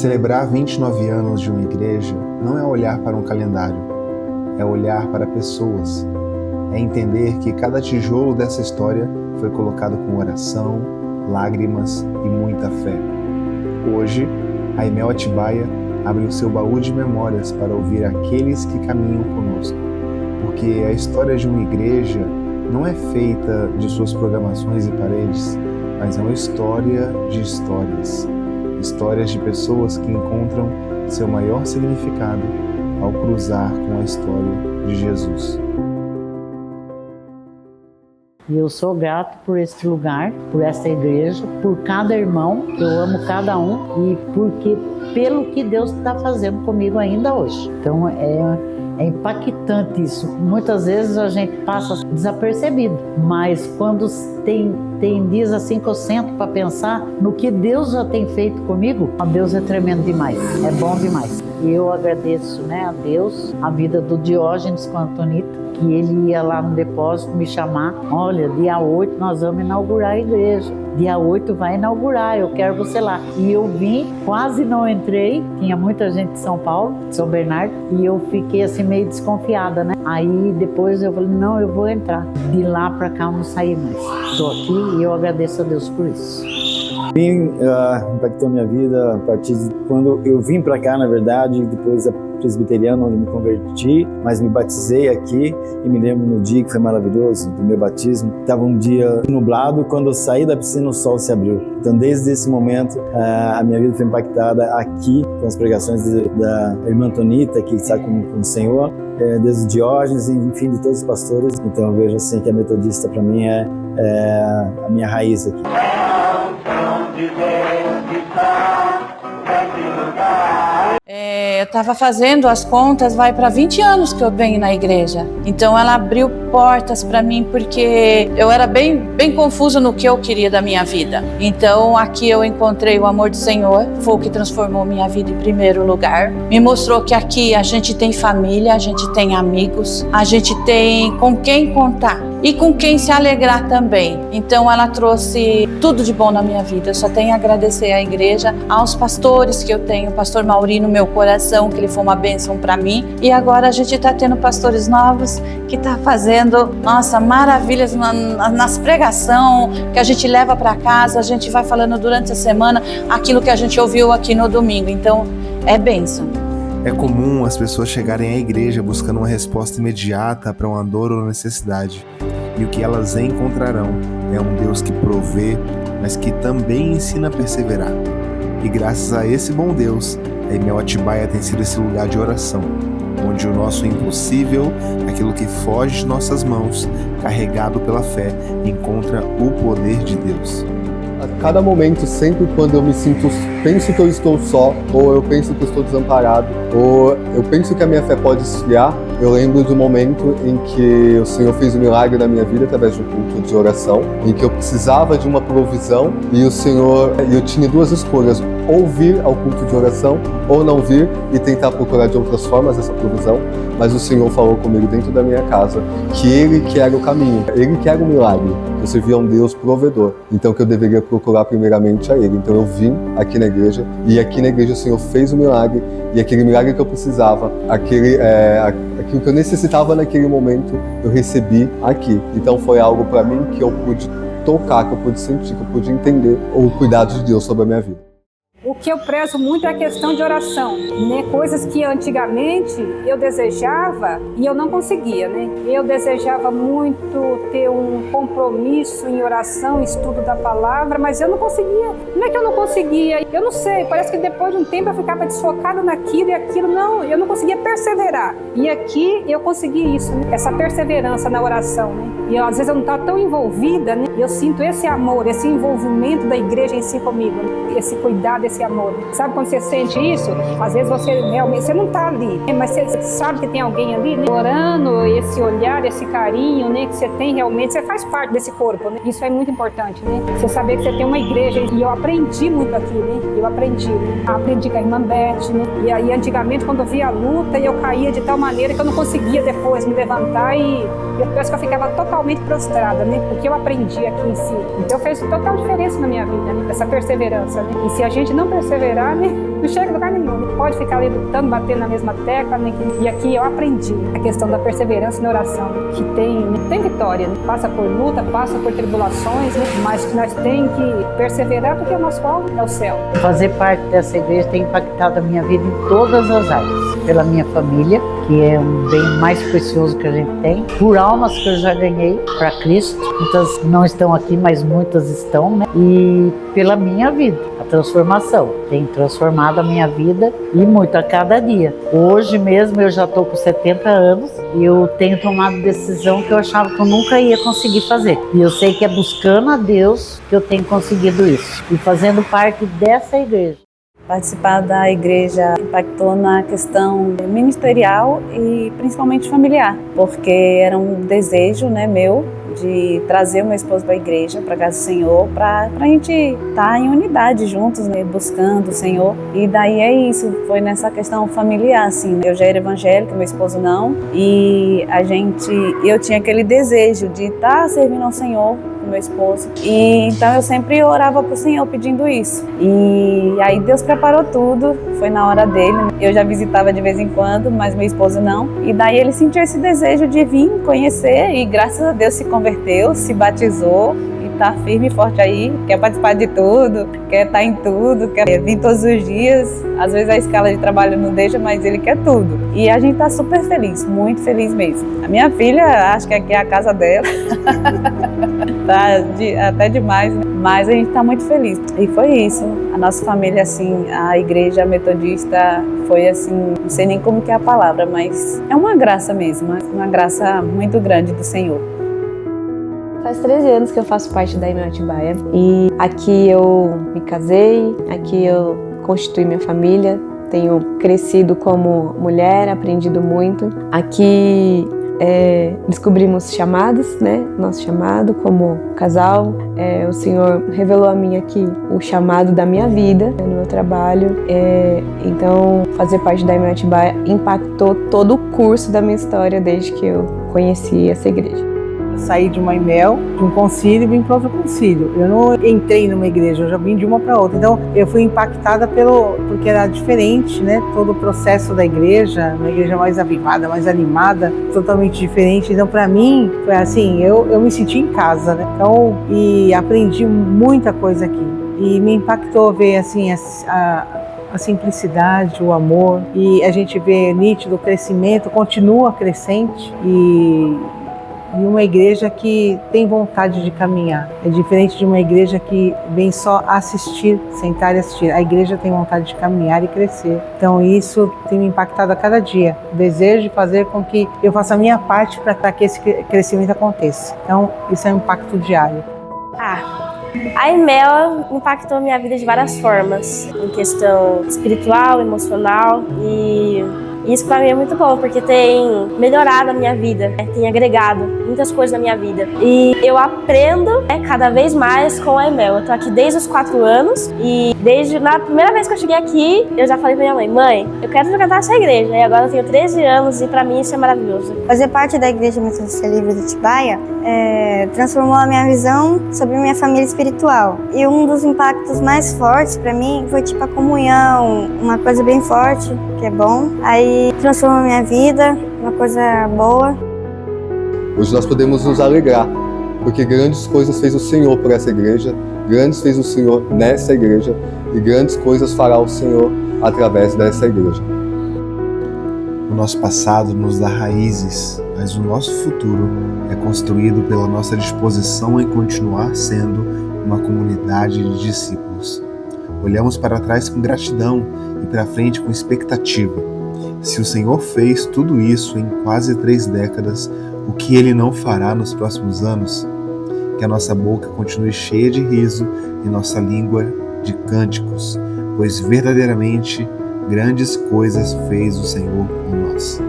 Celebrar 29 anos de uma igreja não é olhar para um calendário, é olhar para pessoas, é entender que cada tijolo dessa história foi colocado com oração, lágrimas e muita fé. Hoje, a Imel Atibaia abre o seu baú de memórias para ouvir aqueles que caminham conosco, porque a história de uma igreja não é feita de suas programações e paredes, mas é uma história de histórias. Histórias de pessoas que encontram seu maior significado ao cruzar com a história de Jesus. E eu sou grato por este lugar, por esta igreja, por cada irmão, eu amo cada um e pelo que Deus está fazendo comigo ainda hoje. Então é impactante isso. Muitas vezes a gente passa desapercebido, mas quando tem dias assim que eu sento para pensar no que Deus já tem feito comigo, Deus é tremendo demais, é bom demais. E eu agradeço, a Deus, a vida do Diógenes com a Antonita, que ele ia lá no depósito me chamar. Olha, dia 8 nós vamos inaugurar a igreja. Dia 8 vai inaugurar, eu quero você lá. E eu vim, quase não entrei, tinha muita gente de São Paulo, de São Bernardo, e eu fiquei assim meio desconfiada, Aí depois eu falei, não, eu vou entrar. De lá pra cá eu não saí mais. Estou aqui e eu agradeço a Deus por isso. Impactou minha vida a partir de quando eu vim para cá, na verdade, depois da presbiteriana, onde me converti, mas me batizei aqui e me lembro no dia que foi maravilhoso, do meu batismo. Estava um dia nublado, quando eu saí da piscina o sol se abriu. Então desde esse momento a minha vida foi impactada aqui com as pregações da irmã Antonita, que está com o Senhor, desde o Diógenes, enfim, de todos os pastores. Então eu vejo assim que a metodista para mim é a minha raiz aqui. Eu estava fazendo as contas, vai para 20 anos que eu venho na igreja. Então ela abriu portas para mim porque eu era bem confusa no que eu queria da minha vida. Então aqui eu encontrei o amor do Senhor, foi o que transformou minha vida em primeiro lugar. Me mostrou que aqui a gente tem família, a gente tem amigos, a gente tem com quem contar e com quem se alegrar também. Então ela trouxe tudo de bom na minha vida. Eu só tenho a agradecer à igreja, aos pastores que eu tenho, o pastor Mauri no meu coração, que ele foi uma bênção para mim. E agora a gente está tendo pastores novos que está fazendo, maravilhas nas pregação que a gente leva para casa, a gente vai falando durante a semana aquilo que a gente ouviu aqui no domingo. Então é bênção. É comum as pessoas chegarem à igreja buscando uma resposta imediata para uma dor ou necessidade. E o que elas encontrarão é um Deus que provê, mas que também ensina a perseverar. E graças a esse bom Deus, a Imel Atibaia tem sido esse lugar de oração, onde o nosso impossível, aquilo que foge de nossas mãos, carregado pela fé, encontra o poder de Deus. A cada momento, sempre quando eu penso que eu estou só, ou eu penso que eu estou desamparado, ou eu penso que a minha fé pode esfriar, eu lembro de um momento em que o Senhor fez um milagre na minha vida através de um culto de oração, em que eu precisava de uma provisão e eu tinha duas escolhas, ou vir ao culto de oração, ou não vir e tentar procurar de outras formas essa provisão, mas o Senhor falou comigo dentro da minha casa que Ele que era o caminho, Ele que era o milagre, que eu servia a um Deus provedor, então que eu deveria procurar primeiramente a Ele. Então eu vim aqui na igreja e aqui na igreja o Senhor fez o milagre e aquele milagre que eu precisava, aquilo que eu necessitava naquele momento, eu recebi aqui. Então foi algo para mim que eu pude tocar, que eu pude sentir, que eu pude entender o cuidado de Deus sobre a minha vida. O que eu prezo muito é a questão de oração, Coisas que antigamente eu desejava e eu não conseguia, Eu desejava muito ter um compromisso em oração, estudo da palavra, mas eu não conseguia. Não é que eu não conseguia, eu não sei, parece que depois de um tempo eu ficava desfocada naquilo e aquilo, eu não conseguia perseverar. E aqui eu consegui isso, essa perseverança na oração, E às vezes eu não estava tão envolvida, E eu sinto esse amor, esse envolvimento da igreja em si comigo, esse cuidado, esse amor. Sabe quando você sente isso? Às vezes você realmente não está ali, mas você sabe que tem alguém ali, orando, esse olhar, esse carinho, que você tem realmente, você faz parte desse corpo, Isso é muito importante, Você saber que você tem uma igreja, e eu aprendi muito aqui, Eu aprendi com a irmã Beth, E aí antigamente quando eu via a luta, eu caía de tal maneira que eu não conseguia depois me levantar e eu penso que eu ficava totalmente prostrada, O que eu aprendi aqui em si. Então fez total diferença na minha vida, Essa perseverança, E se a gente não perseverar, né? Não chega em lugar nenhum. Não pode ficar ali lutando, batendo na mesma tecla. Né? E aqui eu aprendi a questão da perseverança na oração, que tem vitória, né? Passa por luta, passa por tribulações, né? Mas nós temos que perseverar porque o nosso alvo é o céu. Fazer parte dessa igreja tem impactado a minha vida em todas as áreas. Pela minha família, que é um bem mais precioso que a gente tem, por almas que eu já ganhei para Cristo. Muitas não estão aqui, mas muitas estão, né? E pela minha vida, a transformação tem transformado a minha vida e muito a cada dia. Hoje mesmo eu já estou com 70 anos e eu tenho tomado decisão que eu achava que eu nunca ia conseguir fazer. E eu sei que é buscando a Deus que eu tenho conseguido isso e fazendo parte dessa igreja. Participar da igreja impactou na questão ministerial e principalmente familiar, porque era um desejo, né, meu de trazer o meu esposo para a igreja, para a casa do Senhor, para a gente estar em unidade juntos, né, buscando o Senhor. E daí é isso, foi nessa questão familiar, assim. Eu já era evangélica, meu esposo não, e eu tinha aquele desejo de estar servindo ao Senhor com meu esposo. E então eu sempre orava para o Senhor pedindo isso. E aí Deus preparou tudo, foi na hora dele. Eu já visitava de vez em quando, mas meu esposo não. E daí ele sentiu esse desejo de vir conhecer e graças a Deus se converteu, se batizou e está firme e forte aí, quer participar de tudo, quer estar em tudo, quer vir todos os dias. Às vezes a escala de trabalho não deixa, mas ele quer tudo. E a gente está super feliz, muito feliz mesmo. A minha filha, acho que aqui é a casa dela, tá até demais, né? Mas a gente está muito feliz. E foi isso. A nossa família, assim, a igreja metodista foi assim, não sei nem como que é a palavra, mas é uma graça mesmo, uma graça muito grande do Senhor. Faz 13 anos que eu faço parte da Imel Atibaia e aqui eu me casei, aqui eu constituí minha família, tenho crescido como mulher, aprendido muito. Aqui descobrimos chamados, né? Nosso chamado como casal. O Senhor revelou a mim aqui o chamado da minha vida, né, no meu trabalho. Então, fazer parte da Imel Atibaia impactou todo o curso da minha história desde que eu conheci essa igreja. Saí de uma Imel, de um concílio e vim para outro concílio. Eu não entrei numa igreja, eu já vim de uma para outra. Então eu fui impactada porque era diferente, né? Todo o processo da igreja, uma igreja mais avivada, mais animada, totalmente diferente. Então para mim foi assim, eu me senti em casa, né? Então, e aprendi muita coisa aqui. E me impactou ver assim a simplicidade, o amor, e a gente vê nítido o crescimento, continua crescente e uma igreja que tem vontade de caminhar. É diferente de uma igreja que vem só assistir, sentar e assistir. A igreja tem vontade de caminhar e crescer. Então isso tem me impactado a cada dia. O desejo de fazer com que eu faça a minha parte para que esse crescimento aconteça. Então isso é um impacto diário. A Imel impactou minha vida de várias formas, em questão espiritual, emocional, e isso pra mim é muito bom, porque tem melhorado a minha vida, né? Tem agregado muitas coisas na minha vida. E eu aprendo cada vez mais com a Imel. Eu tô aqui desde os 4 anos e desde na primeira vez que eu cheguei aqui, eu já falei pra minha mãe, mãe, eu quero frequentar essa igreja. E agora eu tenho 13 anos e pra mim isso é maravilhoso. Fazer parte da Igreja Metodista Livre de Atibaia transformou a minha visão sobre minha família espiritual. E um dos impactos mais fortes pra mim foi tipo a comunhão, uma coisa bem forte, que é bom. Aí transformou a minha vida, uma coisa boa. Hoje nós podemos nos alegrar, porque grandes coisas fez o Senhor por essa igreja, grandes fez o Senhor nessa igreja e grandes coisas fará o Senhor através dessa igreja. O nosso passado nos dá raízes, mas o nosso futuro é construído pela nossa disposição em continuar sendo uma comunidade de discípulos. Olhamos para trás com gratidão e para frente com expectativa. Se o Senhor fez tudo isso em quase 3 décadas, o que Ele não fará nos próximos anos? Que a nossa boca continue cheia de riso e nossa língua de cânticos, pois verdadeiramente grandes coisas fez o Senhor por nós.